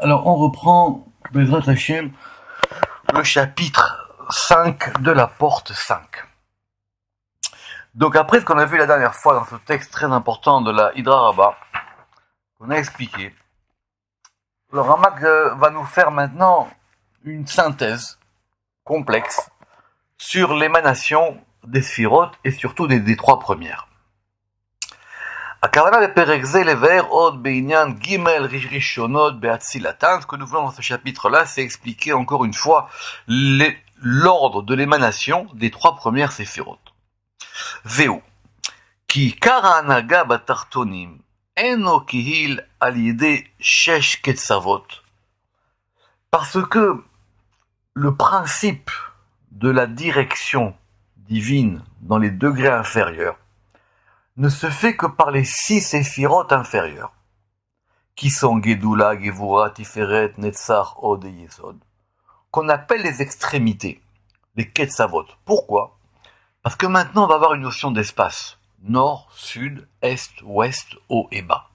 Alors on reprend, Bezrat Hashem, le chapitre 5 de la porte 5. Donc après ce qu'on a vu la dernière fois dans ce texte très important de la Hydra Rabbah, qu'on a expliqué, le Ramak va nous faire maintenant une synthèse complexe sur l'émanation des sphirotes et surtout des trois premières. הכוונה בפרק זה לבאר עוד בעניין ג' ראשונות באצילתן. Ce que nous voulons dans ce chapitre-là, c'est expliquer encore une fois l'ordre de l'émanation des trois premières séphirotes. והוא, כי עיקר ההנהגה בתחתונים אינו קהיל על ידי 6 קצוות. Parce que le principe de la direction divine dans les degrés inférieurs ne se fait que par les 6 séphirotes inférieures, qui sont Gedula, Gevura, Tiferet, Netzach, Od et Yesod, qu'on appelle les extrémités, les Ketzavot. Pourquoi ? Parce que maintenant on va avoir une notion d'espace, nord, sud, est, ouest, haut et bas.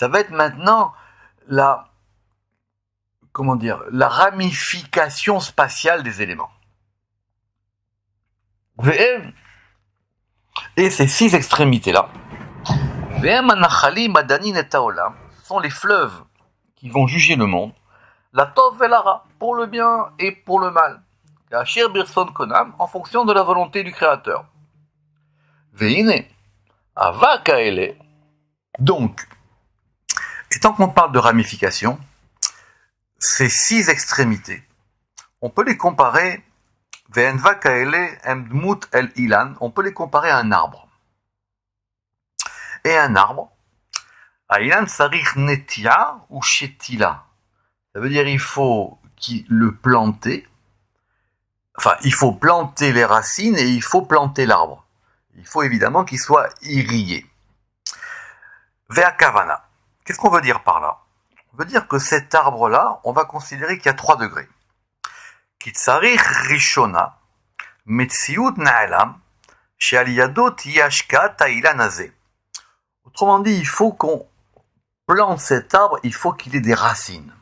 Ça va être maintenant la ramification spatiale des éléments. Et ces 6 extrémités-là, sont les fleuves qui vont juger le monde, la tov et la ra, pour le bien et pour le mal, en fonction de la volonté du Créateur. Donc, étant qu'on parle de ramification, ces 6 extrémités, on peut les comparer, on peut les comparer à un arbre. Et un arbre, Ailan sarich netia ou shetila. Ça veut dire il faut le planter. Enfin, il faut planter les racines et il faut planter l'arbre. Il faut évidemment qu'il soit irrigué. Vea kavana. Qu'est-ce qu'on veut dire par là ? On veut dire que cet arbre-là, on va considérer qu'il y a 3 degrés. Kitzarich rishona, metziut na'alam, she'aliyado tiyashka ta'ilan azeh. Autrement dit, il faut qu'on plante cet arbre, il faut qu'il ait des racines.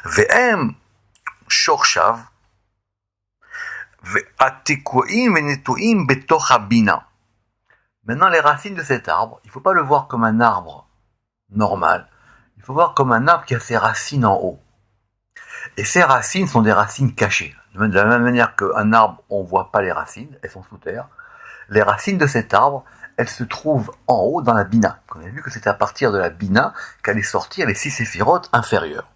Ve'em shorshav, ve'atekuim ve'netuim betoch habina. Maintenant, les racines de cet arbre, il ne faut pas le voir comme un arbre normal. Il faut voir comme un arbre qui a ses racines en haut. Et ces racines sont des racines cachées. De la même manière qu'un arbre, on ne voit pas les racines, elles sont sous terre. Les racines de cet arbre, elles se trouvent en haut dans la bina. On a vu que c'est à partir de la bina qu'allaient sortir les 6 séphirotes inférieures.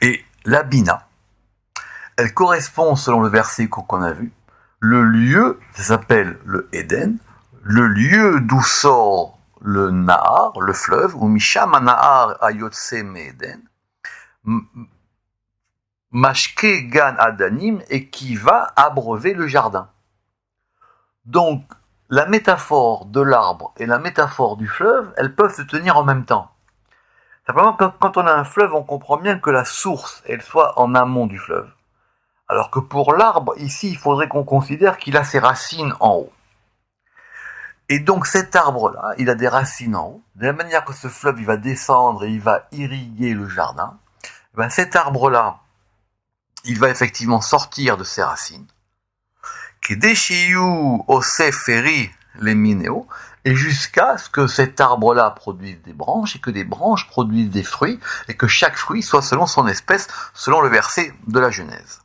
Et la bina, elle correspond, selon le verset qu'on a vu, le lieu, ça s'appelle le Éden, le lieu d'où sort le Nahar, le fleuve, ou Misham Nahar Ayotse Me'Eden, Mashke Gan Adanim, et qui va abreuver le jardin. Donc, la métaphore de l'arbre et la métaphore du fleuve, elles peuvent se tenir en même temps. Simplement, quand on a un fleuve, on comprend bien que la source, elle soit en amont du fleuve. Alors que pour l'arbre, ici, il faudrait qu'on considère qu'il a ses racines en haut. Et donc cet arbre-là, il a des racines en haut. De la manière que ce fleuve, il va descendre et il va irriguer le jardin, cet arbre-là, il va effectivement sortir de ses racines. Et jusqu'à ce que cet arbre-là produise des branches et que des branches produisent des fruits et que chaque fruit soit selon son espèce, selon le verset de la Genèse.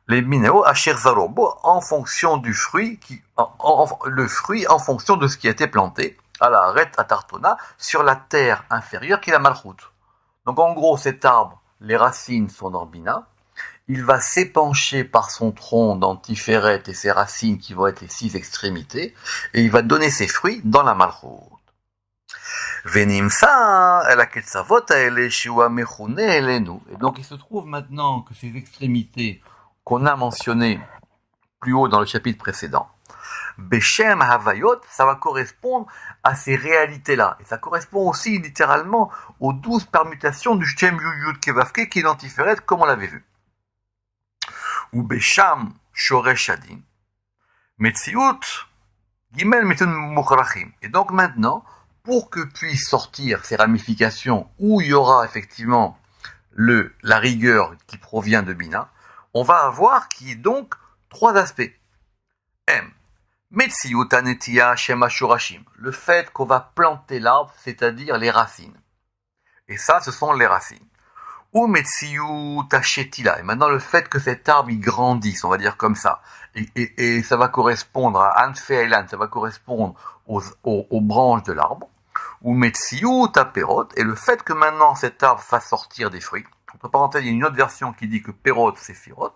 Les minéo asher zarobo en fonction du fruit, le fruit en fonction de ce qui a été planté à la ret atartona sur la terre inférieure qui est la malchut. Donc en gros cet arbre, les racines sont dans Bina, il va s'épancher par son tronc dans Tiferet et ses racines qui vont être les 6 extrémités et il va donner ses fruits dans la malchut. Venimsa el ketzavot haele shua mechune elenu. Et donc il se trouve maintenant que ces extrémités qu'on a mentionné plus haut dans le chapitre précédent, Beshem Havayot, ça va correspondre à ces réalités-là. Et ça correspond aussi littéralement aux 12 permutations du Shem Yud Kevavke qui identifierait comme on l'avait vu. Ou Besham Shoresh Adin, Metziut Gimel Mitun Mukhrachim. Et donc maintenant, pour que puissent sortir ces ramifications où il y aura effectivement la rigueur qui provient de Bina, on va avoir qui est donc trois aspects. M. Metsiut anetia shem ashurashim, le fait qu'on va planter l'arbre, c'est-à-dire les racines. Et ça, ce sont les racines. Ou metsiut ashetila, et maintenant le fait que cet arbre il grandisse, on va dire comme ça, et ça va correspondre à Anfe Eilan, ça va correspondre aux branches de l'arbre. Ou metsiut aperot, et le fait que maintenant cet arbre fasse sortir des fruits. Entre parenthèses, il y a une autre version qui dit que perot c'est firot.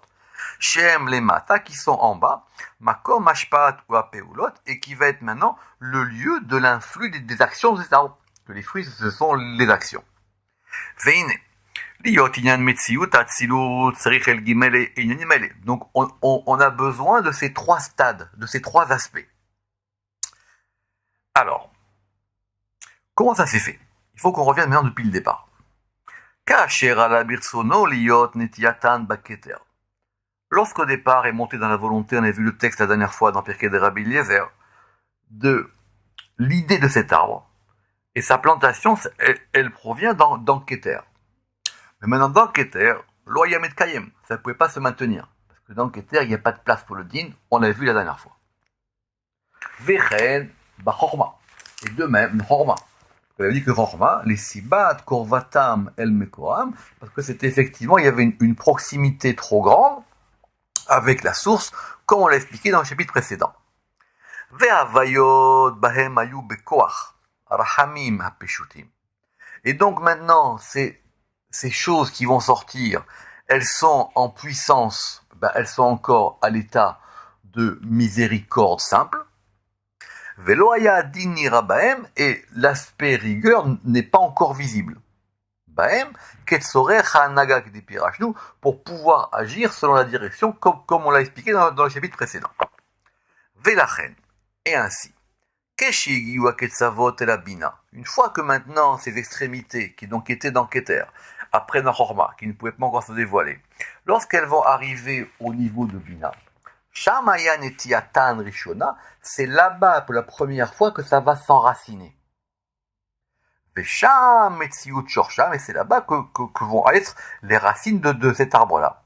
Shem les mata qui sont en bas, makom ashpat ou apeulot, et qui va être maintenant le lieu de l'influx des actions de cet arbre. Que les fruits, ce sont les actions. Veine. Donc on a besoin de ces trois stades, de ces trois aspects. Alors, comment ça s'est fait? Il faut qu'on revienne maintenant depuis le départ. Lorsqu'au départ est monté dans la volonté, on a vu le texte la dernière fois dans Pirkei de Rabbi Eliezer, de l'idée de cet arbre, et sa plantation, elle provient dans Keter. Mais maintenant, dans Keter, l'Oyamet Kayem, ça ne pouvait pas se maintenir. Parce que dans Keter, il n'y a pas de place pour le din, on l'a vu la dernière fois. Vechen, Bachorma. Et de même, Chorma. On avait dit que Chorma, les Sibat, Korvatam, El Mekoram, parce que c'était effectivement, il y avait une proximité trop grande avec la source, comme on l'a expliqué dans le chapitre précédent. Ve'avayot bahem ayu bekoach, rahamim hapeshutim. Et donc maintenant, ces choses qui vont sortir, elles sont en puissance, elles sont encore à l'état de miséricorde simple. Veloaya dinira bahem, et l'aspect rigueur n'est pas encore visible. Bahem, ketsorer ha'anaga k'dipirachnu, pour pouvoir agir selon la direction, comme on l'a expliqué dans le chapitre précédent. Velachen, et ainsi. Une fois que maintenant ces extrémités, qui donc étaient dans Keter, après Nahorma, qui ne pouvaient pas encore se dévoiler, lorsqu'elles vont arriver au niveau de Bina, Shamayan etiatan rishona, c'est là-bas pour la première fois que ça va s'enraciner. Vesham metziut shorsham, et c'est là-bas que vont être les racines de cet arbre-là.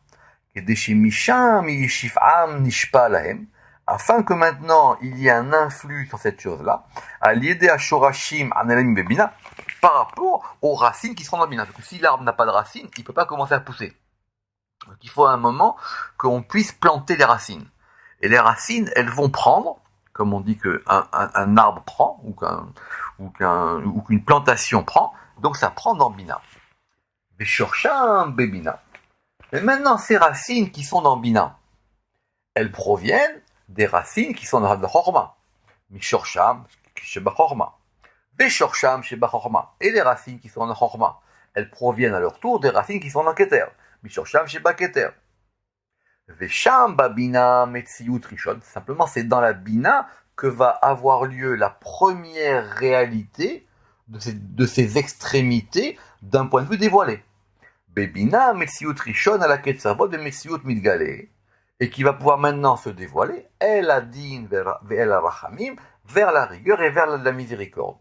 Kedeshimisham yishifam nishpa lahem, afin que maintenant il y ait un influx sur cette chose-là, à l'idée à Shorashim Analem Bebina, par rapport aux racines qui seront dans Bina. Parce que si l'arbre n'a pas de racines, il ne peut pas commencer à pousser. Donc il faut à un moment qu'on puisse planter les racines. Et les racines, elles vont prendre, comme on dit qu'un arbre prend, ou qu'une plantation prend, donc ça prend dans Bina. Beshorsham Bebina. Mais maintenant, ces racines qui sont dans Bina, elles proviennent des racines qui sont dans la Chorma. Mishorsham, Sheba Chorma. Beshorsham, Sheba Chorma. Et les racines qui sont dans la Chorma, elles proviennent à leur tour des racines qui sont dans Keter. Mishorsham, Sheba Keter. Vesham, Babina, Metziut, Rishon. Simplement, c'est dans la Bina que va avoir lieu la première réalité de ces extrémités d'un point de vue dévoilé. Bebina, Metziut, Rishon, à la Ketzavot, de Metziut, Midgalé. Et qui va pouvoir maintenant se dévoiler, El Adin ve'el Rachamim, vers la rigueur et vers la miséricorde.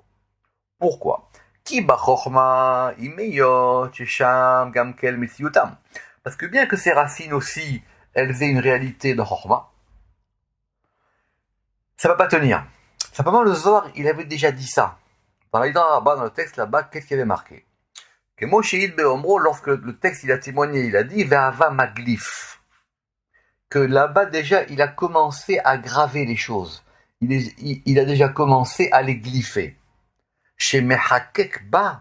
Pourquoi? Ki bachorma imeyot shesham gamkel mitziutam. Parce que bien que ces racines aussi, elles aient une réalité de chorma, ça va pas tenir. Simplement le Zohar, il avait déjà dit ça. Dans le texte là-bas, qu'est-ce qu'il avait marqué? Que Moshe Beomro, lorsque le texte il a témoigné, il a dit Ve'ava maglif. Que là-bas déjà, il a commencé à graver les choses. Il a déjà commencé à les glypher. Chez Mehakek Ba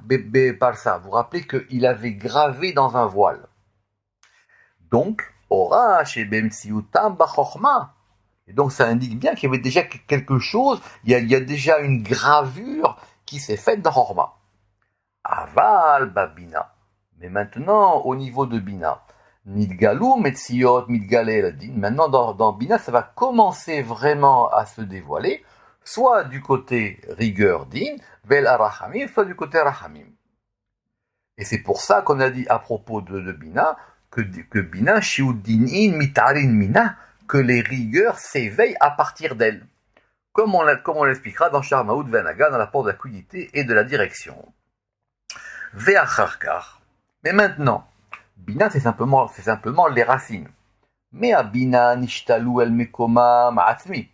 Parsa, vous vous rappelez qu'il avait gravé dans un voile. Donc, Ora chez Bemsiutam Bachorma. Et donc ça indique bien qu'il y avait déjà quelque chose, il y a déjà une gravure qui s'est faite dans Chorma. Aval Babina. Mais maintenant, au niveau de Bina, Nidgalou, Metziot, Midgalé, la din. Maintenant, dans Bina, ça va commencer vraiment à se dévoiler, soit du côté rigueur din, Vel Arachamim, soit du côté Rachamim. Et c'est pour ça qu'on a dit à propos de Bina, que Bina, Shiuddinin, Mitarin, Mina, que les rigueurs s'éveillent à partir d'elle. comme on l'expliquera dans Sharmaout Venaga, dans la porte de la quiddité et de la direction. Ve'acharkar. Mais maintenant, Bina, c'est simplement les racines. Mais à Bina, Nishtalu el Mekoma Ma'atmi.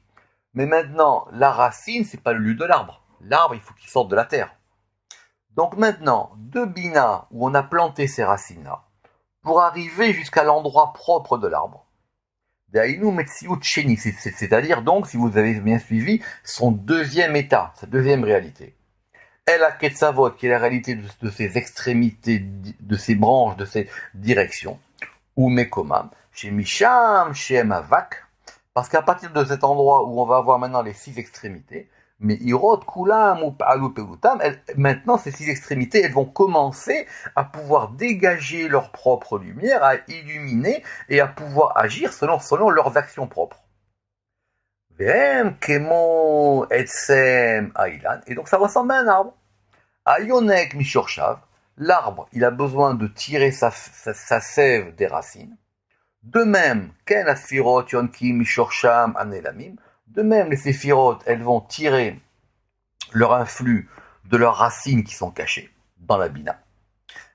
Mais maintenant, la racine, c'est pas le lieu de l'arbre. L'arbre, il faut qu'il sorte de la terre. Donc maintenant, de Bina, où on a planté ces racines-là, pour arriver jusqu'à l'endroit propre de l'arbre, c'est-à-dire donc, si vous avez bien suivi, son deuxième état, sa deuxième réalité. Elle a Ketzavot, qui est la réalité de ses extrémités, de ses branches, de ses directions, ou Mekomam, chez Misham, chez Emavak, parce qu'à partir de cet endroit où on va avoir maintenant les 6 extrémités, mais Irot, Kulam ou Pa'alu Pelutam, maintenant ces 6 extrémités, elles vont commencer à pouvoir dégager leur propre lumière, à illuminer et à pouvoir agir selon leurs actions propres. Vem Kemo Etsem Ailan, et donc ça ressemble à un arbre. Ayonek Mishorchav, l'arbre, il a besoin de tirer sa sève des racines. De même, Ken Asfirot Yonkim Mishorsham Anelamim, de même les séphirotes, elles vont tirer leur influx de leurs racines qui sont cachées dans la bina.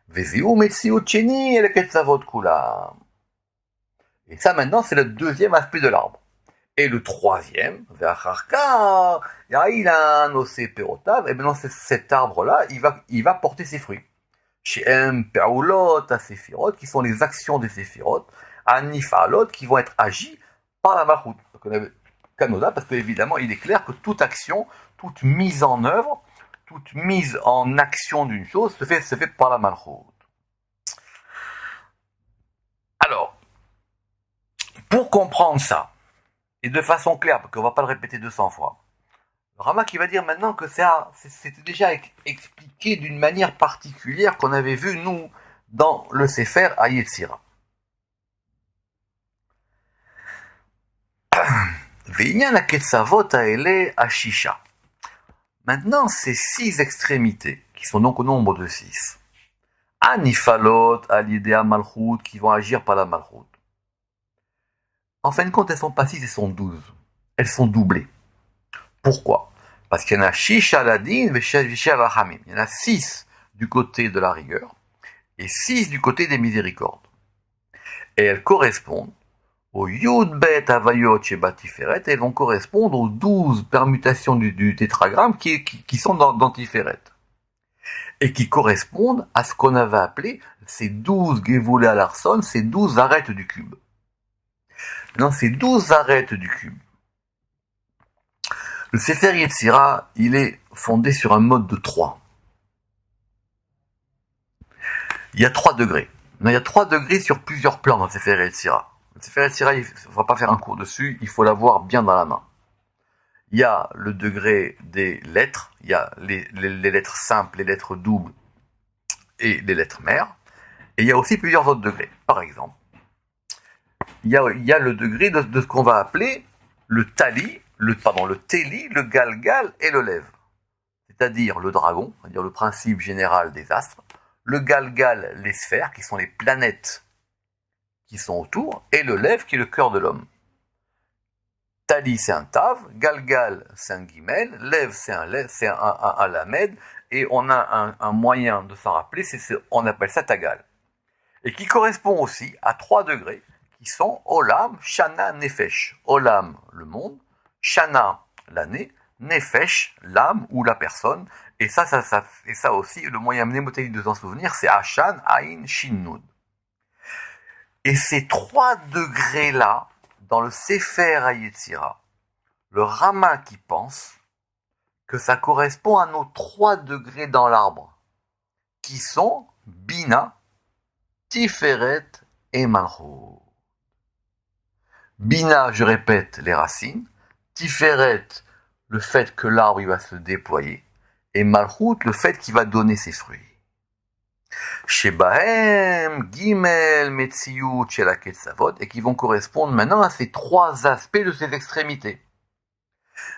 Veziu Metsiut Cheni et Ketzavot Kulam. Et ça maintenant, c'est le deuxième aspect de l'arbre. Et le troisième, Ve'acharkar Ya'ilan Ose Perotav, et maintenant cet arbre-là, il va porter ses fruits. Shem Pe'ulot Asefirot, qui sont les actions des séphirotes, Anifalot, qui vont être agies par la Malchut. Kanoda, parce qu'évidemment, il est clair que toute action, toute mise en œuvre, toute mise en action d'une chose se fait par la Malchut. Alors, pour comprendre ça, et de façon claire, parce qu'on ne va pas le répéter 200 fois, le Rama qui va dire maintenant que c'était déjà expliqué d'une manière particulière qu'on avait vu, nous, dans le Sefer à Yetzira. Maintenant, ces 6 extrémités, qui sont donc au nombre de 6, Anifalot, Alidea Malchut, qui vont agir par la Malchut. En fin de compte, elles sont pas 6, elles sont 12. Elles sont doublées. Pourquoi? Parce qu'il y en a Shisha Ladin et Shisha Rahamim. Il y en a 6 du côté de la rigueur et 6 du côté des miséricordes. Et elles correspondent au Yud Bet Avayot Sheba Tiferet, et elles vont correspondre aux 12 permutations du tétragramme qui sont dans Tiferet. Et qui correspondent à ce qu'on avait appelé ces 12 Gevulei Alarson, ces 12 arêtes du cube. Dans ces 12 arêtes du cube, le Sefer Yetzira, il est fondé sur un mode de 3. Il y a 3 degrés. Il y a 3 degrés sur plusieurs plans dans le Sefer Yetzira. Le Sefer Yetzira, il ne va pas faire un cours dessus, il faut l'avoir bien dans la main. Il y a le degré des lettres, il y a les lettres simples, les lettres doubles et les lettres mères. Et il y a aussi plusieurs autres degrés. Par exemple, il y a le degré de ce qu'on va appeler le tali, le téli, le galgal et le lève. C'est-à-dire le dragon, c'est-à-dire le principe général des astres, le galgal, les sphères, qui sont les planètes qui sont autour, et le lève, qui est le cœur de l'homme. Tali, c'est un tav, galgal, c'est un guimel, lève, c'est un lamed, et on a un moyen de s'en rappeler, on appelle ça tagal. Et qui correspond aussi à 3 degrés, qui sont Olam, Shana, Nefesh. Olam, le monde, Shana, l'année, Nefesh, l'âme ou la personne. Et ça aussi, le moyen mnémotechnique de s'en souvenir, c'est Ashan, Ain, Shin, Nun. Et ces 3 degrés-là, dans le Sefer HaYetzira, le Rama qui pense que ça correspond à nos 3 degrés dans l'arbre, qui sont Bina, Tiferet et Malchut. Bina, je répète, les racines. Tiferet, le fait que l'arbre il va se déployer. Et Malchut, le fait qu'il va donner ses fruits. Shebahem, Gimel, Metsiut, Shela Ketzavot, et qui vont correspondre maintenant à ces 3 aspects de ces extrémités.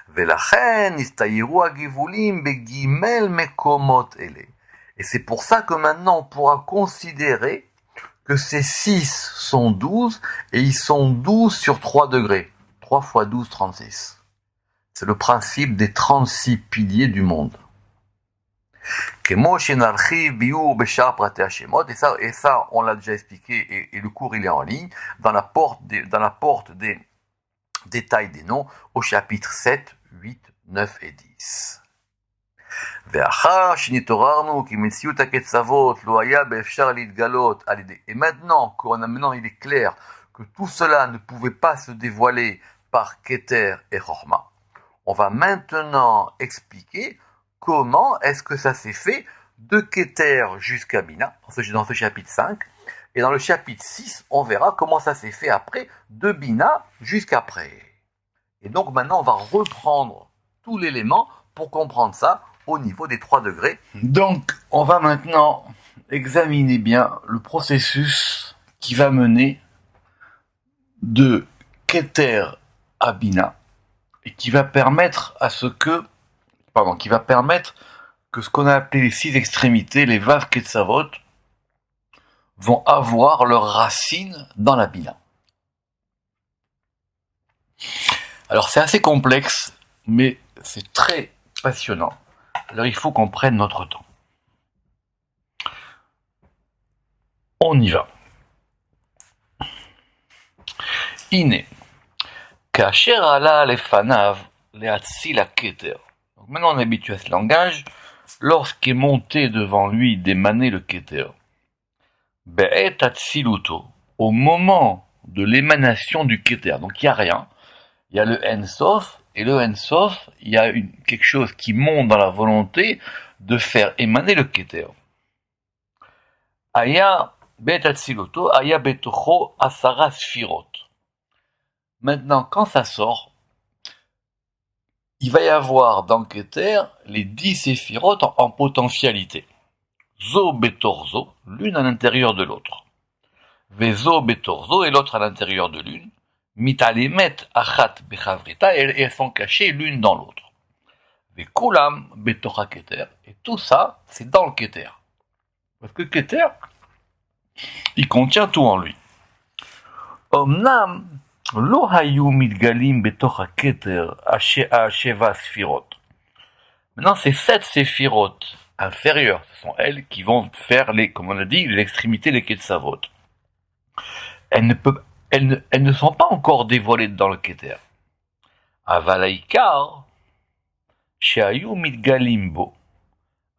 Velachen, Istayiru Agivulim, Begimel, Mekomot, Ele. Et c'est pour ça que maintenant on pourra considérer que ces 6 sont 12, et ils sont 12 sur 3 degrés. 3 fois 12, 36. C'est le principe des 36 piliers du monde. Et ça, on l'a déjà expliqué, et le cours il est en ligne, dans la porte des détails des noms, au chapitre 7, 8, 9 et 10. Et maintenant il est clair que tout cela ne pouvait pas se dévoiler par Keter et Chorma. On va maintenant expliquer comment est-ce que ça s'est fait de Keter jusqu'à Bina, dans ce chapitre 5. Et dans le chapitre 6, on verra comment ça s'est fait après, de Bina jusqu'après. Et donc maintenant, on va reprendre tout l'élément pour comprendre ça au niveau des 3 degrés. Donc, on va maintenant examiner bien le processus qui va mener de Keter à Bina et qui va permettre que ce qu'on a appelé les 6 extrémités, les Vav Ketzavot, vont avoir leurs racines dans la Bina. Alors c'est assez complexe, mais c'est très passionnant. Alors il faut qu'on prenne notre temps. On y va. Iné. Kasher ala lefanav leatzil keter. Donc maintenant on est habitué à ce langage. Lorsqu'est monté devant lui d'émaner le keter. Be'et atziluto. Au moment de l'émanation du keter. Donc il n'y a rien. Il y a le En-Sof, et le En-Sof, il y a quelque chose qui monte dans la volonté de faire émaner le Keter. Aya bet atziloto, aya betocho asara sfirot. Maintenant, quand ça sort, il va y avoir dans le Keter les 10 séphirot en potentialité. Zo betorzo, l'une à l'intérieur de l'autre. Vezo betorzo, et l'autre à l'intérieur de l'une. Mitalemet achat bechavrita, et elles sont cachées l'une dans l'autre. Vekulam betocha keter, et tout ça, c'est dans le keter. Parce que keter, il contient tout en lui. Omnam lo hayu mitgalim betocha keter asheva sfirot. Maintenant, ces 7 séphirot inférieures, ce sont elles qui vont faire comme on a dit, l'extrémité des ketzavot. Elles ne sont pas encore dévoilées dans le Keter. Avalaikar, sheayu mitgalimbo,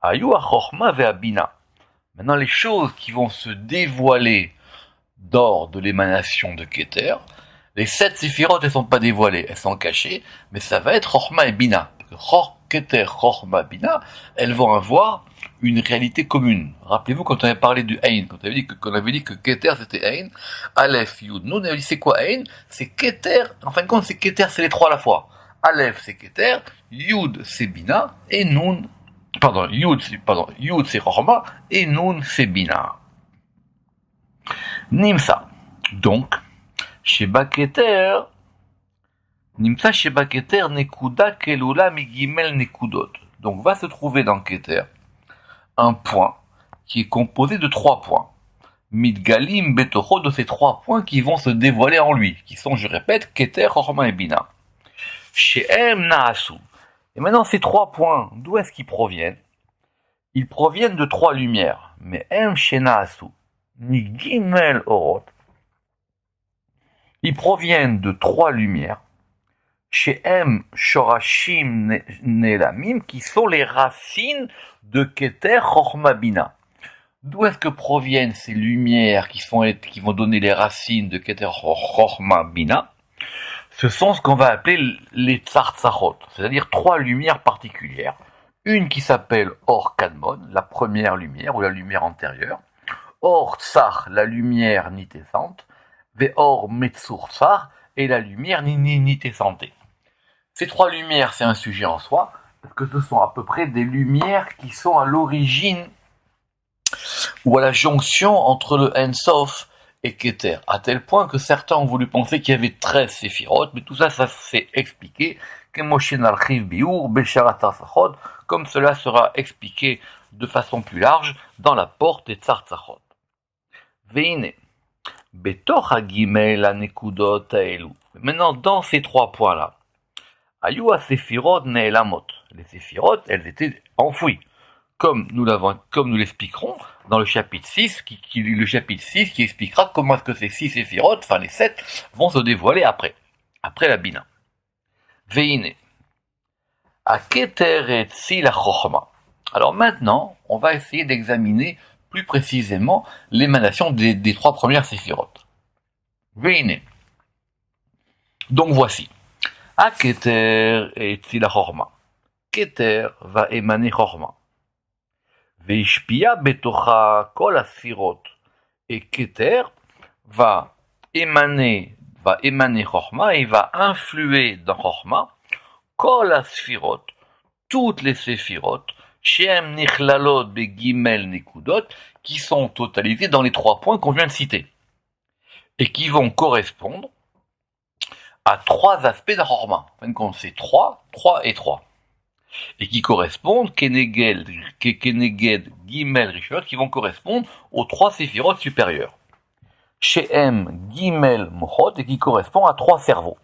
ayu achorma ve'abina. Maintenant, les choses qui vont se dévoiler lors de l'émanation de Keter, les 7 séphirotes, elles ne sont pas dévoilées, elles sont cachées, mais ça va être Chorma et Bina. Keter, Chorma, Bina, elles vont avoir une réalité commune. Rappelez-vous quand on avait parlé du Ein, quand on avait dit que Keter c'était Ein, Aleph, Yud, Nun, on avait dit c'est quoi Ein? C'est Keter, en fin de compte c'est Keter, c'est les 3 à la fois. Aleph c'est Keter, Yud c'est Bina, et Nun, Yud c'est Chorma, et Nun c'est Bina. Nimsa. Donc, Sheba Keter, Nimsa Sheba Keter Nekuda Kelula Migimel Nekudot. Donc va se trouver dans Keter un point qui est composé de 3 points. Midgalim Betocho, de ces 3 points qui vont se dévoiler en lui, qui sont, je répète, Keter, Chorma et Bina. She'em Naasu. Et maintenant, ces 3 points, d'où est-ce qu'ils proviennent? Ils proviennent de 3 lumières. Mais Em Shenaasu, Ni Gimel Orot. Ils proviennent de 3 lumières. She'em Shorashim Nelamim, qui sont les racines de Keter Chorma Bina. D'où est-ce que proviennent ces lumières qui vont donner les racines de Keter Chorma Bina? Ce sont ce qu'on va appeler les Tzartzachot, c'est-à-dire 3 lumières particulières. Une qui s'appelle Or Kadmon, la première lumière ou la lumière antérieure. Or Tsar, la lumière nitessante. Ve'or Metzur Tsar, et la lumière nitessantée. Ces 3 lumières, c'est un sujet en soi, parce que ce sont à peu près des lumières qui sont à l'origine ou à la jonction entre le En-Sof et Keter, à tel point que certains ont voulu penser qu'il y avait 13 séphirotes, mais tout ça, ça s'est expliqué, comme cela sera expliqué de façon plus large dans la porte des Tzartzachot. Veine, Betor Hagimel Anekudot Aelu. Maintenant, dans ces 3 points-là, Ayu Sefirot Ne'elamot. Les Séphirot, elles étaient enfouies. Comme nous l'expliquerons dans le chapitre 6, le chapitre 6 qui expliquera comment est-ce que ces 6 Séphirot, enfin les 7, vont se dévoiler après la Bina. Veine. Aketer et Tzil Chochma. Alors maintenant, on va essayer d'examiner plus précisément l'émanation des 3 premières Séphirot. Veine. Donc voici. Aketer et Tzil Chochma. Keter va émaner Chochma. Veishpia betocha kol asfirot. Et Keter va émaner Chochma et va influer dans Chochma kol asfirot, toutes les séphirot, shem nichlalot begimel nekudot, qui sont totalisées dans les 3 points qu'on vient de citer et qui vont correspondre à 3 aspects de Chochma. Donc c'est 3 et 3. Et qui correspondent Keneged Gimel Rishonot, qui vont correspondre aux 3 séphirot supérieures. Shem Gimel Mochot, et qui correspond à 3 cerveaux,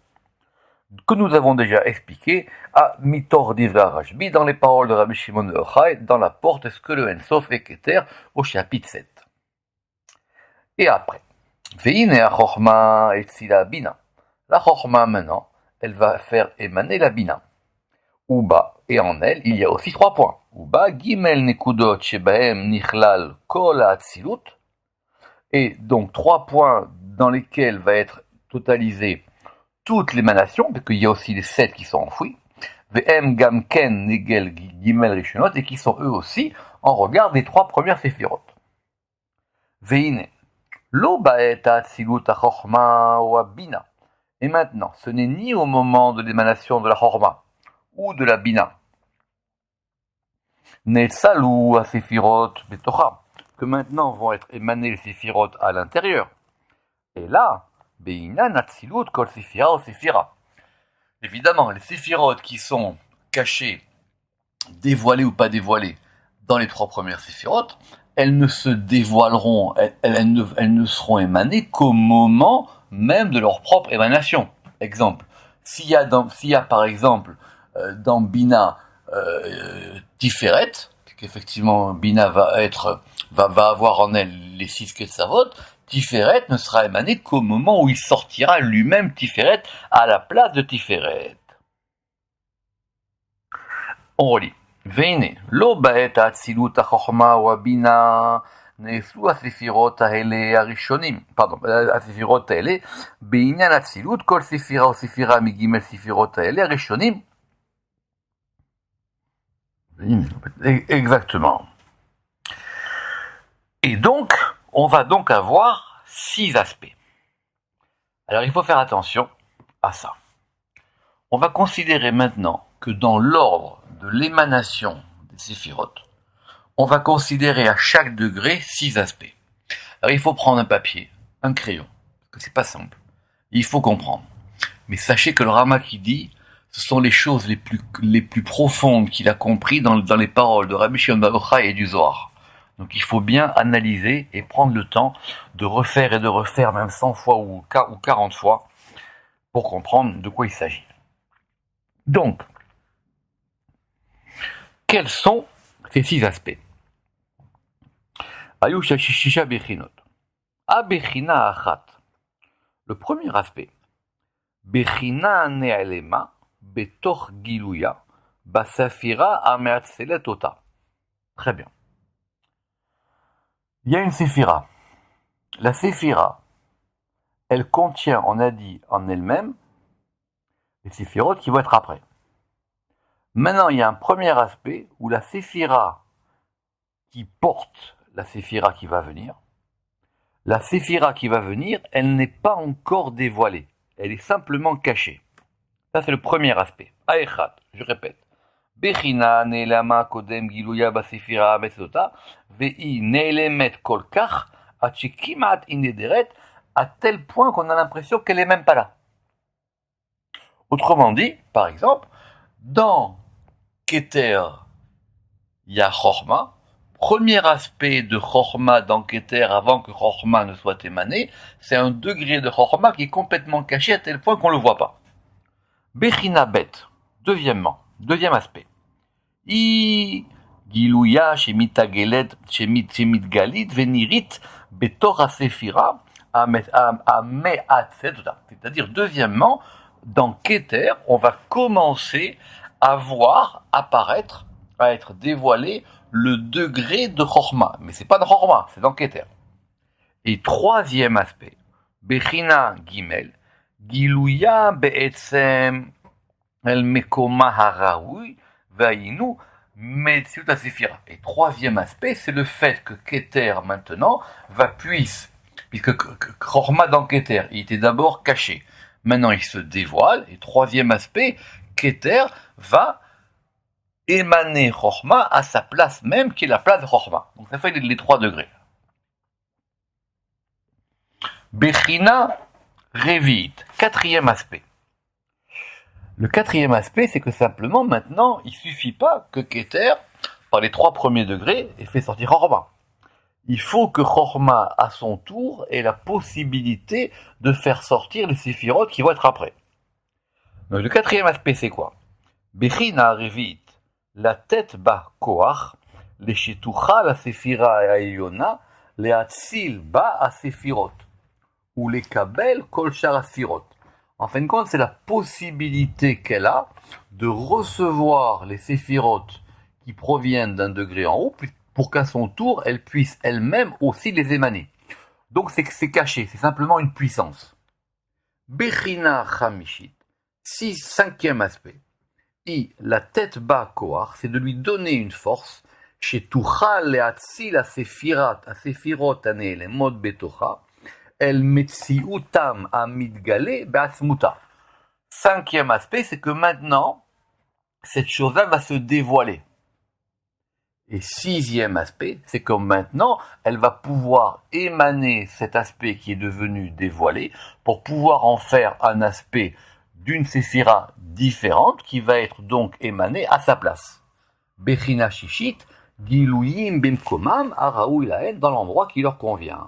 que nous avons déjà expliqué à Mitor Divra Rashbi dans les paroles de Rabbi Shimon de Yochai dans la porte est-ce que le Ensof et Keter au chapitre 7. Et après, Veine Chochma et Tzila Bina. La Chochma maintenant, elle va faire émaner la Bina. Uba, et en elle, il y a aussi 3 points. Uba, Gimel Nekudot Shebahem Nichlal Kol Atzilut. Et donc 3 points dans lesquels va être totalisée toute l'émanation, parce qu'il y a aussi les 7 qui sont enfouis. V'em Gamken Negel Gimel Rishonot, et qui sont eux aussi en regard des 3 premières séphirot. Veine. Lo Baet Atzilut HaChochma ou Bina. Et maintenant, ce n'est ni au moment de l'émanation de la Chochma ou de la Bina, Netsalou à Séphirot Betocha, que maintenant vont être émanées les Séphirot à l'intérieur. Et là, Beina Natzilut Kol Séphira ou Séphira. Évidemment, les Séphirot qui sont cachées, dévoilées ou pas dévoilées dans les 3 premières Séphirot, elles ne se dévoileront, elles ne seront émanées qu'au moment même de leur propre émanation. Exemple, s'il y a par exemple dans Bina Tiferet, qu'effectivement Bina va avoir en elle les 6 Ketzavot, Tiferet ne sera émané qu'au moment où il sortira lui-même Tiferet à la place de Tiferet. On relit. Veine, lo ba'et ha'atzilut ha'chochma ou ha'bina נאספו הספירות האלה הראשונים, הספירות האלה, בעניין אצילות, כל ספירה או ספירה מג' ספירות האלה הראשונים. Exactement. Et donc, on va donc avoir 6 aspects. Alors, il faut faire attention à ça. On va considérer maintenant que dans l'ordre de l'émanation des séphirotes, on va considérer à chaque degré 6 aspects. Alors il faut prendre un papier, un crayon, parce que c'est pas simple. Il faut comprendre. Mais sachez que le Rama qui dit, ce sont les choses les plus profondes qu'il a compris dans les paroles de Rabbi Shimon bar Yochai et du Zohar. Donc il faut bien analyser et prendre le temps de refaire et de refaire même 100 fois ou 40 fois pour comprendre de quoi il s'agit. Donc, quels sont ces 6 aspects? Ayusha Shisha Bechinot. Abechina Achat. Le premier aspect. Bechina Ne'alema Betoch Giluya Basafira Ameatselet Ota. Très bien. Il y a une séphira. La séphira, elle contient, on a dit, en elle-même, les séphirotes qui vont être après. Maintenant, il y a un premier aspect où la séphira qui porte la séphira qui va venir, la séphira qui va venir, elle n'est pas encore dévoilée. Elle est simplement cachée. Ça, c'est le premier aspect. Aechat, je répète. Bechina ne'elama kodem giluya basefira besota ve'i ne'elemet kolkach atchekimat inederet, à tel point qu'on a l'impression qu'elle n'est même pas là. Autrement dit, par exemple, dans Keter, il y a Chochma. Premier aspect de Chochma dans Keter avant que Chochma ne soit émané, c'est un degré de Chochma qui est complètement caché à tel point qu'on ne le voit pas. Bechina Bet. Deuxième aspect. גילויה שמתגלית ונירית בתוך הספירה המעצבת אותה. C'est-à-dire, deuxièmement, dans Keter, on va commencer à voir apparaître, à être dévoilé le degré de Chorma. Mais c'est pas dans Chorma, c'est dans Keter. Et troisième aspect, Bechina Gimel, Gilouya Be'etzem El Mekoma Haraoui Vainu Metsiut Asefira. Et troisième aspect, c'est le fait que Keter maintenant puisque Chorma dans Keter, il était d'abord caché. Maintenant, il se dévoile. Et troisième aspect, Keter va émaner Chorma à sa place même, qui est la place de Chorma. Donc ça fait les 3 degrés. Bechina Revit, quatrième aspect. Le quatrième aspect, c'est que simplement, maintenant, il suffit pas que Keter, par les 3 premiers degrés, ait fait sortir Chorma. Il faut que Chorma, à son tour, ait la possibilité de faire sortir les séphirotes qui vont être après. Donc, le quatrième aspect, c'est quoi? Bechina Revit, la tête bas Koach, les Shetucha, la Séphira et Ayona, les Hatsil bas à Séphirot, ou les Kabel, Kol Shar Asphirot. En fin de compte, c'est la possibilité qu'elle a de recevoir les séphirotes qui proviennent d'un degré en haut, pour qu'à son tour, elle puisse elle-même aussi les émaner. Donc c'est caché, c'est simplement une puissance. Bechina Chamishit, cinquième aspect. La tête bas Koach, c'est de lui donner une force, chez Tuchal le'atzil asefirot hane'elemot betocha, El Metsiutam Amidgale Be'asmuta. Cinquième aspect, c'est que maintenant, cette chose-là va se dévoiler. Et sixième aspect, c'est que maintenant, elle va pouvoir émaner cet aspect qui est devenu dévoilé pour pouvoir en faire un aspect d'une séphira différente qui va être donc émané à sa place. Bechina Shishit, Gilouyim Bimkomam, Araoui Lahen, dans l'endroit qui leur convient.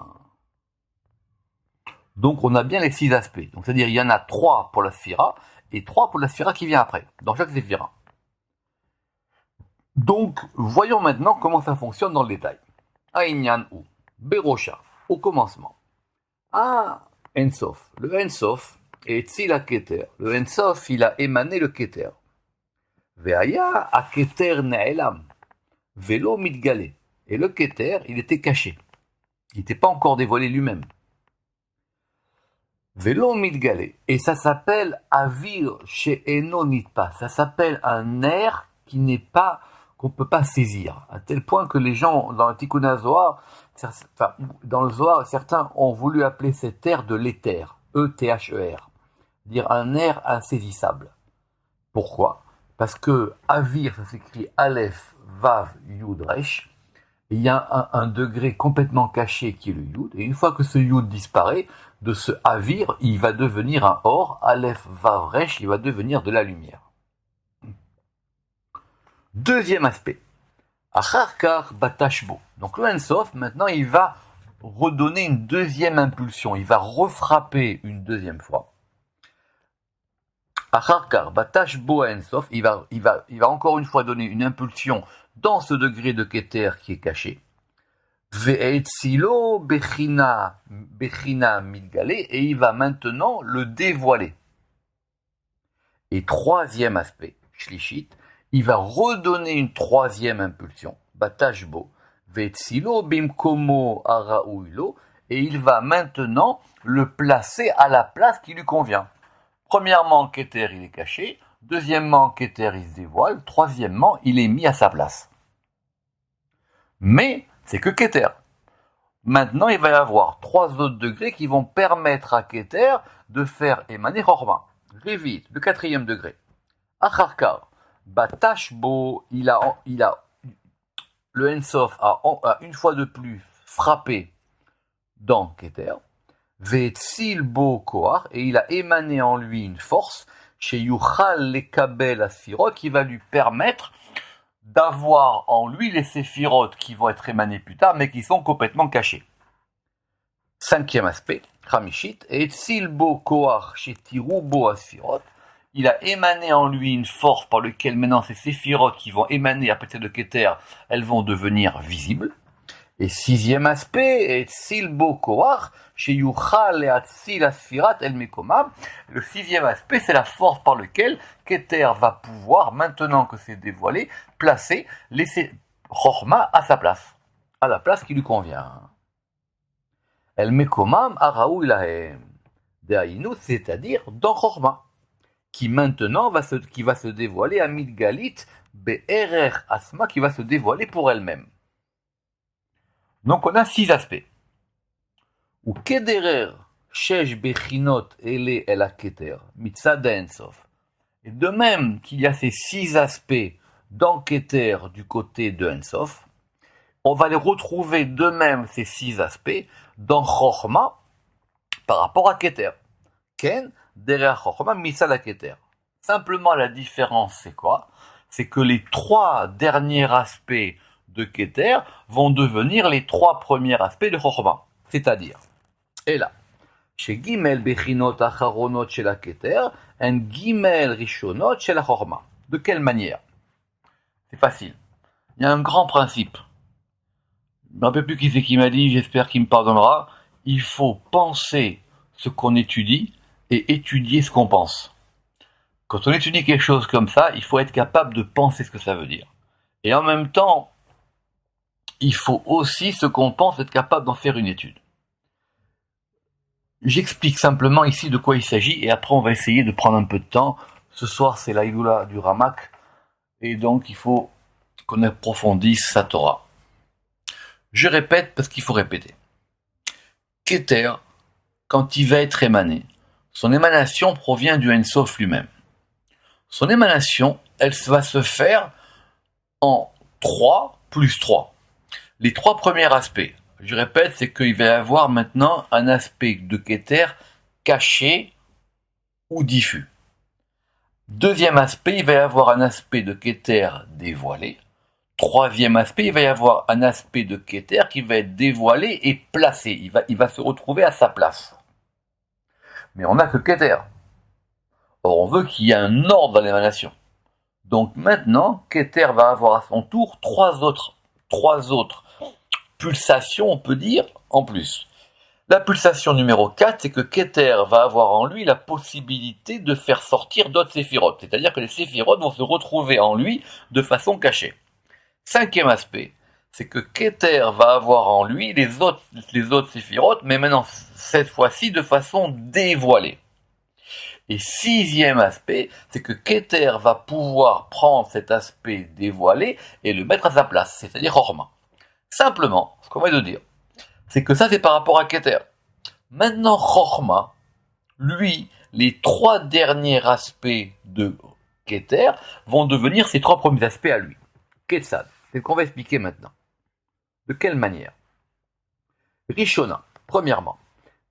Donc on a bien les 6 aspects. Donc c'est-à-dire il y en a 3 pour la sphira et 3 pour la sphira qui vient après, dans chaque séphira. Donc voyons maintenant comment ça fonctionne dans le détail. Aïnyan ou Berosha, au commencement. Ensof. Le Ensof est Tzila Keter. Le Ensof, il a émané le Keter. Veaya a Keter Ne'elam. Velo Midgale. Et le Keter, il était caché. Il n'était pas encore dévoilé lui-même. Velo Midgale. Et ça s'appelle Avir chez Eno Nitpa. Ça s'appelle un air qui n'est pas, qu'on ne peut pas saisir. À tel point que les gens, dans le Tikkun Zohar, dans le Zohar, certains ont voulu appeler cet air de l'éther. E-T-H-E-R. Dire un air insaisissable. Pourquoi? Parce que Avir, ça s'écrit Aleph, Vav, Yud, Resh. Il y a un degré complètement caché qui est le Yud. Et une fois que ce Yud disparaît, de ce Avir, il va devenir un Or. Aleph, Vav, Resh, il va devenir de la lumière. Deuxième aspect. Acharkar Batashbo. Donc le Ensof, maintenant, il va redonner une deuxième impulsion. Il va refrapper une deuxième fois. Acharkar Batashbo Ensof, il va encore une fois donner une impulsion dans ce degré de Keter qui est caché. Ve'etzilo Bechina Midgale, et il va maintenant le dévoiler. Et troisième aspect, Shlishit, il va redonner une troisième impulsion, Batashbo, Ve'etzilo Bimkomo Araouilo, et il va maintenant le placer à la place qui lui convient. Premièrement, Keter, il est caché. Deuxièmement, Keter, il se dévoile. Troisièmement, il est mis à sa place. Mais, c'est que Keter. Maintenant, il va y avoir 3 autres degrés qui vont permettre à Keter de faire émaner Chorma. Révit, le 4e degré. Acharkar, Batashbo, le Ensof a une fois de plus frappé dans Keter. Ve'etzil bo koach, et il a émané en lui une force, chez Yuchal lekabel asphirot, qui va lui permettre d'avoir en lui les séphirotes qui vont être émanés plus tard, mais qui sont complètement cachés. 5e aspect, Chamishit, et etzil bo koach chez tiru bo asphirot, il a émané en lui une force par laquelle maintenant ces séphirotes qui vont émaner à partir de Keter, elles vont devenir visibles. Et sixième aspect, Silbo Koach, chez Yuchal et Atzil Asfirat El Mekomam. Le sixième aspect, c'est la force par laquelle Keter va pouvoir, maintenant que c'est dévoilé, laisser Chorma à sa place, à la place qui lui convient. El Mekomam Araou Ilahem. Dehaïnou, c'est-à-dire dans Chorma, qui maintenant va se dévoiler à Midgalit, Be'erer Asma, qui va se dévoiler pour elle-même. Donc on a 6 aspects. Ou kederer shesh bechinot ele el haketer mitzad ensof. Et de même qu'il y a ces 6 aspects dans Keter du côté de Ensof, on va les retrouver de même ces 6 aspects dans Chochma par rapport à Keter. Ken derer Chochma mitzad haketer. Simplement la différence c'est quoi? C'est que les 3 derniers aspects de Keter vont devenir les 3 premiers aspects de Chochma. C'est-à-dire, et là, chez Gimel Bechinot Acharonot chez la Keter, un Gimel Rishonot chez la Chochma. De quelle manière? C'est facile. Il y a un grand principe. Je ne me rappelle plus qui c'est qui m'a dit, j'espère qu'il me pardonnera. Il faut penser ce qu'on étudie et étudier ce qu'on pense. Quand on étudie quelque chose comme ça, il faut être capable de penser ce que ça veut dire. Et en même temps, il faut aussi, ce qu'on pense, être capable d'en faire une étude. J'explique simplement ici de quoi il s'agit et après on va essayer de prendre un peu de temps. Ce soir c'est la Iloula du Ramak et donc il faut qu'on approfondisse sa Torah. Je répète parce qu'il faut répéter. Keter, quand il va être émané, son émanation provient du Ensof lui-même. Son émanation, elle va se faire en 3 plus 3. Les 3 premiers aspects, je répète, c'est qu'il va y avoir maintenant un aspect de Keter caché ou diffus. Deuxième aspect, il va y avoir un aspect de Keter dévoilé. Troisième aspect, il va y avoir un aspect de Keter qui va être dévoilé et placé. Il va se retrouver à sa place. Mais on n'a que Keter. Or, on veut qu'il y ait un ordre dans l'émanation. Donc maintenant, Keter va avoir à son tour 3 autres pulsations, on peut dire, en plus. La pulsation numéro 4, c'est que Keter va avoir en lui la possibilité de faire sortir d'autres séphirotes. C'est-à-dire que les séphirotes vont se retrouver en lui de façon cachée. Cinquième aspect, c'est que Keter va avoir en lui les autres séphirotes, mais maintenant, cette fois-ci, de façon dévoilée. Et sixième aspect, c'est que Keter va pouvoir prendre cet aspect dévoilé et le mettre à sa place, c'est-à-dire Chorma. Simplement, ce qu'on va de dire, c'est que ça c'est par rapport à Keter. Maintenant, Chorma, lui, les 3 derniers aspects de Keter vont devenir ses 3 premiers aspects à lui. Ketzad, c'est ce qu'on va expliquer maintenant. De quelle manière? Rishona, premièrement,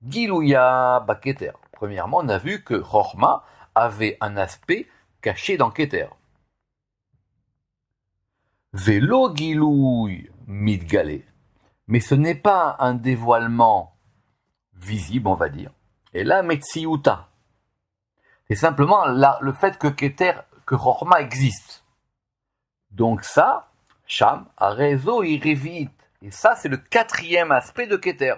Gilouya Baketer. Premièrement, on a vu que Chorma avait un aspect caché dans Keter. Velo Gilouy Midgalé. Mais ce n'est pas un dévoilement visible, on va dire. Et là, Metsiuta. C'est simplement le fait que Chorma existe. Donc ça, Sham, Arezo, Irevit. Et ça, c'est le 4e aspect de Keter.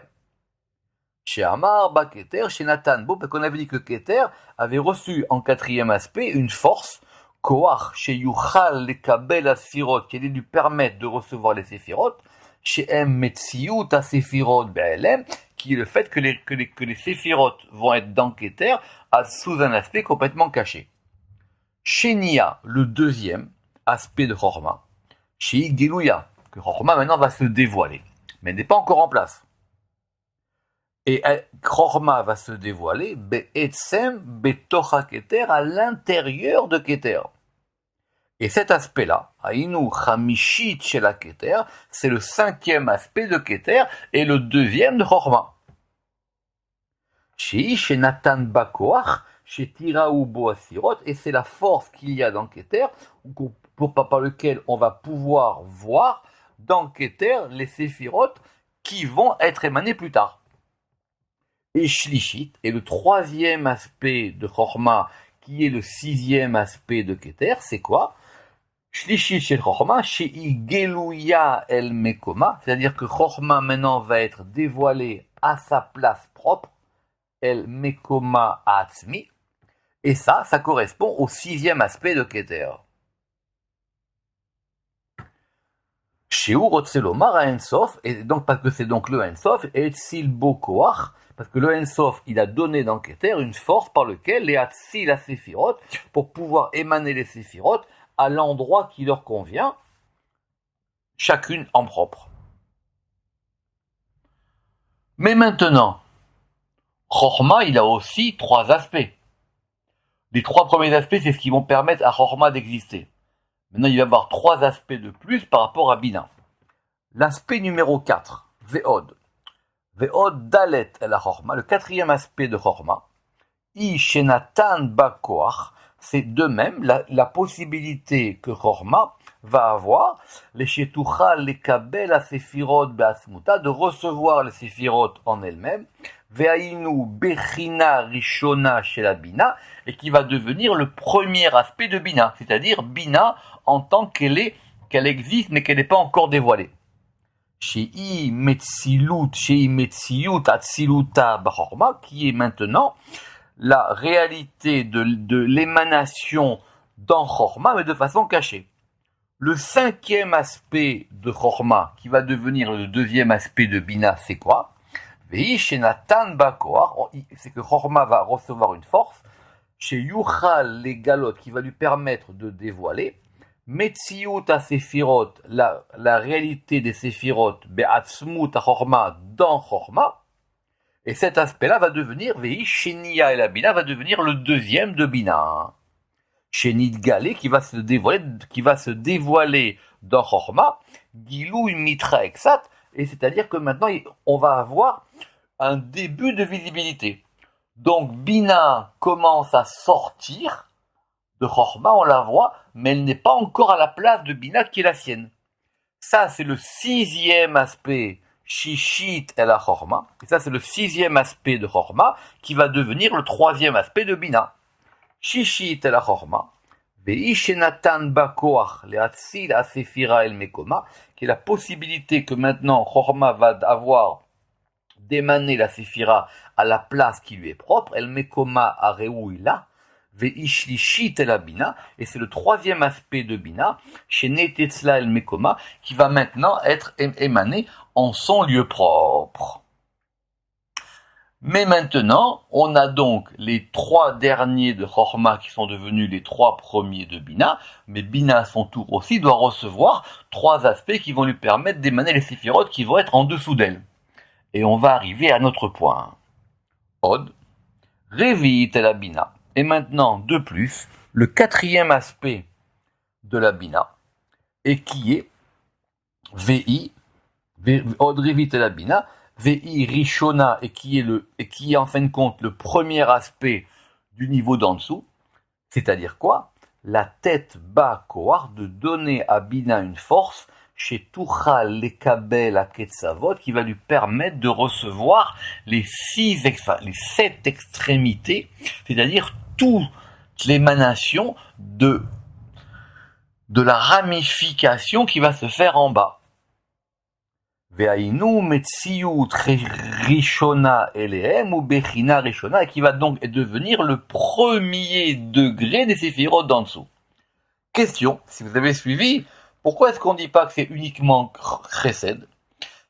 Chez Amar, Keter, chez Nathan. Bon, parce qu'on avait dit que Keter avait reçu en 4e aspect une force, Koach, chez Yuchal, les Kabel, Asfirot, qui allait lui permettre de recevoir les Séphirot, chez M, Metsiut, Asfirot, BLM, qui est le fait que les Séphirot vont être dans Keter, sous un aspect complètement caché. Chez Nia, le 2e aspect de Chorma, chez Igelouya, que Chorma maintenant va se dévoiler, mais n'est pas encore en place. Et Chorma va se dévoiler Be'etzem Betocha Keter, à l'intérieur de Keter. Et cet aspect-là, Aïnou Chamishit chez la Keter, c'est le 5e aspect de Keter et le 2e de Chorma. Chez Nathan Bakoach, chez Tiraou Boasirot, et c'est la force qu'il y a dans Keter, par lequel on va pouvoir voir dans Keter les Séphirot qui vont être émanés plus tard. Et Shlishit est le 3e aspect de Chorma qui est le sixième aspect de Keter, c'est quoi? Shlishit shel Chorma, shei gelouya el mekoma, c'est-à-dire que Chorma maintenant va être dévoilé à sa place propre, el mekoma atzmi, et ça correspond au sixième aspect de Keter. Sheu Rotzelomar à Ensof, et donc parce que c'est donc le Ensof, et Tzil Bokoach, parce que le Ensof, il a donné dans Keter une force par laquelle les Hatzil la Séphirot, pour pouvoir émaner les Séphirot à l'endroit qui leur convient, chacune en propre. Mais maintenant, Chorma, il a aussi trois aspects. Les trois premiers aspects, c'est ce qui vont permettre à Chorma d'exister. Maintenant, il va y avoir trois aspects de plus par rapport à Bina. L'aspect numéro 4, Ve'od. Ve'od Dalet el Chorma, le quatrième aspect de Chorma. I Shenatan Bakoach, c'est de même la possibilité que Chorma va avoir, les Shetuchal, les Kabel, la Séphirot, Be'asmuta, de recevoir les Séphirot en elles-mêmes, Ve'ainu Bechina Rishona chez la Bina, et qui va devenir le premier aspect de Bina, c'est-à-dire Bina en tant qu'elle existe mais qu'elle n'est pas encore dévoilée. Shei Metzilut, Atziluta Bachorma, qui est maintenant la réalité de l'émanation dans Chorma, mais de façon cachée. Le cinquième aspect de Chorma, qui va devenir le deuxième aspect de Bina, c'est quoi? C'est que Chorma va recevoir une force, chez Yuchal les galotes, qui va lui permettre de dévoiler, Metziut à Séphirot, la réalité des Séphirot, Be'atzmut à Chorma, dans Chorma, et cet aspect-là va devenir, Ve'i Shenia et la Bina va devenir le deuxième de Bina. Shenit Galé qui va se dévoiler dans Chorma, Gilou Mitra Exat, et c'est-à-dire que maintenant on va avoir un début de visibilité. Donc Bina commence à sortir de Chorma, on la voit, mais elle n'est pas encore à la place de Bina qui est la sienne. Ça, c'est le sixième aspect, Shishit el Chorma, et ça, c'est le sixième aspect de Chorma, qui va devenir le troisième aspect de Bina. Shishit el Chorma, Ve'ishenatan Bakoach, le Hatzil Asefira el Mekoma, qui est la possibilité que maintenant Chorma va avoir d'émaner la Séphira à la place qui lui est propre, el Mekoma Areuila, Ve'ishlishit el Bina, et c'est le troisième aspect de Bina, chez Netetzla el Mekoma, qui va maintenant être émané en son lieu propre. Mais maintenant, on a donc les trois derniers de Chorma qui sont devenus les trois premiers de Bina, mais Bina à son tour aussi doit recevoir trois aspects qui vont lui permettre d'émaner les séphirotes qui vont être en dessous d'elle. Et on va arriver à notre point. Od, Revit et la Bina. Et maintenant, de plus, le quatrième aspect de la Bina, et qui est VI, Od Revit et la Bina, VI Rishona, et qui est en fin de compte le premier aspect du niveau d'en dessous, c'est-à-dire quoi? La tête bas Kohar, de donner à Bina une force chez Tuchal Lekabel à Ketzavot, qui va lui permettre de recevoir les sept extrémités, c'est-à-dire toute l'émanation de la ramification qui va se faire en bas. Ve'ainu Metziut Rishona Elehem ou Bechina Rishona, qui va donc devenir le premier degré des séphirotes d'en dessous. Question, si vous avez suivi, pourquoi est-ce qu'on ne dit pas que c'est uniquement Chesed?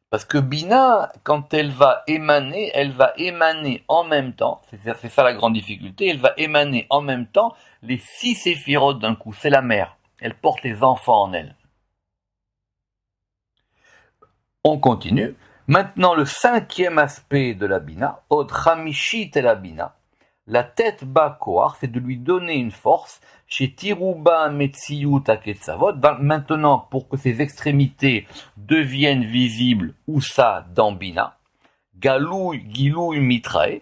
Parce que Bina, quand elle va émaner en même temps, c'est ça la grande difficulté, elle va émaner en même temps les 6 séphirotes d'un coup, c'est la mère, elle porte les enfants en elle. On continue. Maintenant, le cinquième aspect de la Bina, Od Chamishit et la Bina, la tête bas Kohar, c'est de lui donner une force chez Tiruba Metziyut Aketzavot. Maintenant, pour que ses extrémités deviennent visibles, où ça, dans Bina, Galouy, Gilouy Mitrae,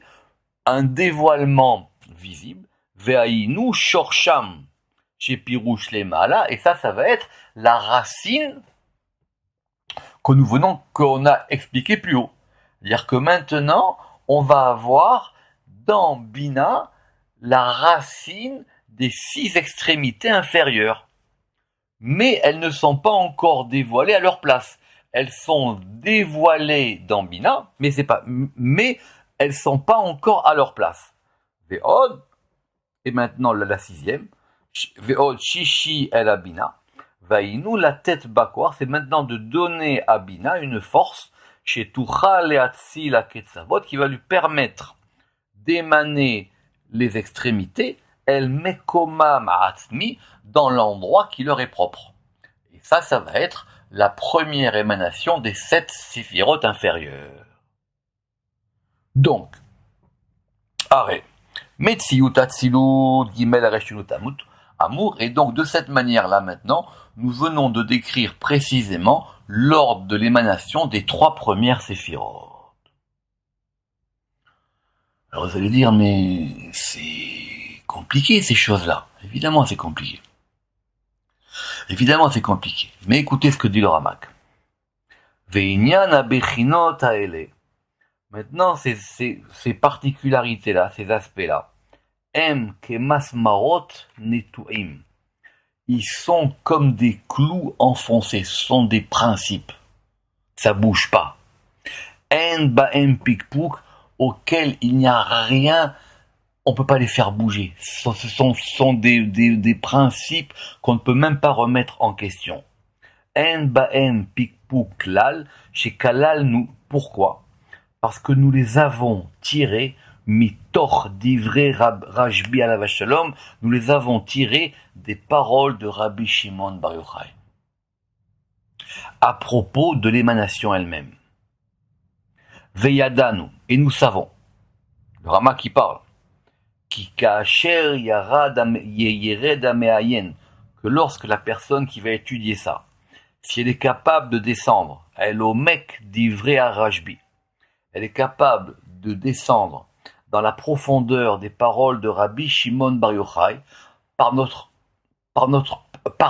un dévoilement visible, Ve'ainu Shorsham, chez Pirouche Lemala, et ça va être la racine qu'on a expliqué plus haut. C'est-à-dire que maintenant, on va avoir dans Bina la racine des 6 extrémités inférieures. Mais elles ne sont pas encore dévoilées à leur place. Elles sont dévoilées dans Bina, mais elles sont pas encore à leur place. Ve'od, et maintenant la 6e, Ve'od shishi el Bina, vaïnou la tête bakor, c'est maintenant de donner à Bina une force chez Tucha leatzi la ketzavot qui va lui permettre d'émaner les extrémités, el mekoma ma'atzmi, dans l'endroit qui leur est propre. Et ça va être la première émanation des 7 séphirotes inférieures. Donc, arrêt. Metziut atzilut gimel areshut amut amour, et donc de cette manière-là maintenant, nous venons de décrire précisément l'ordre de l'émanation des 3 premières séphirotes. Alors vous allez dire, mais c'est compliqué ces choses-là. Évidemment c'est compliqué. Évidemment c'est compliqué. Mais écoutez ce que dit le Ramak. Ve'inyan habechinot haele. Maintenant ces particularités-là, ces aspects-là, em kemasmarot netuim. Ils sont comme des clous enfoncés, ce sont des principes. Ça bouge pas. En ba'em pikpuk, auxquels il n'y a rien, on peut pas les faire bouger. Ce sont des principes qu'on ne peut même pas remettre en question. En ba'em pikpuk klal, chez Kalal, nous, pourquoi? Parce que nous les avons tirés, mitor divrei Rashbi alav shalom, nous les avons tirés des paroles de Rabbi Shimon Bar Yochai à propos de l'émanation elle-même. Veyadanu, et nous savons, le Rama qui parle, ki ka'asher yered hame'ayen, que lorsque la personne qui va étudier ça, si elle est capable de descendre, elle omek divrei Rashbi, elle est capable de descendre dans la profondeur des paroles de Rabbi Shimon Bar Yochai par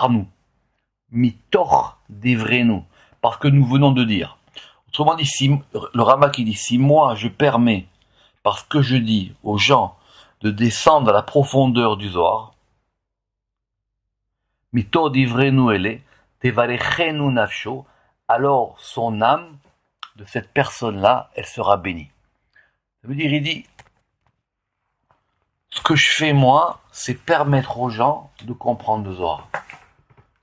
nous, mitor divrenu, parce que nous venons de dire. Autrement dit, le Rama qui dit, si moi je permets, parce que je dis aux gens de descendre à la profondeur du Zohar, mitor divrenu ele, tevarechenu nafsho, alors son âme de cette personne-là, elle sera bénie. Ça veut dire, il dit, ce que je fais moi, c'est permettre aux gens de comprendre le Zohar.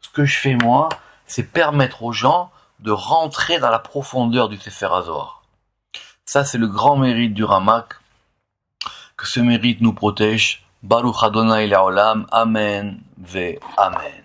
Ce que je fais moi, c'est permettre aux gens de rentrer dans la profondeur du Sefer HaZohar. Ça, c'est le grand mérite du Ramak, que ce mérite nous protège. Baruch Adonai Le'olam, Amen ve Amen.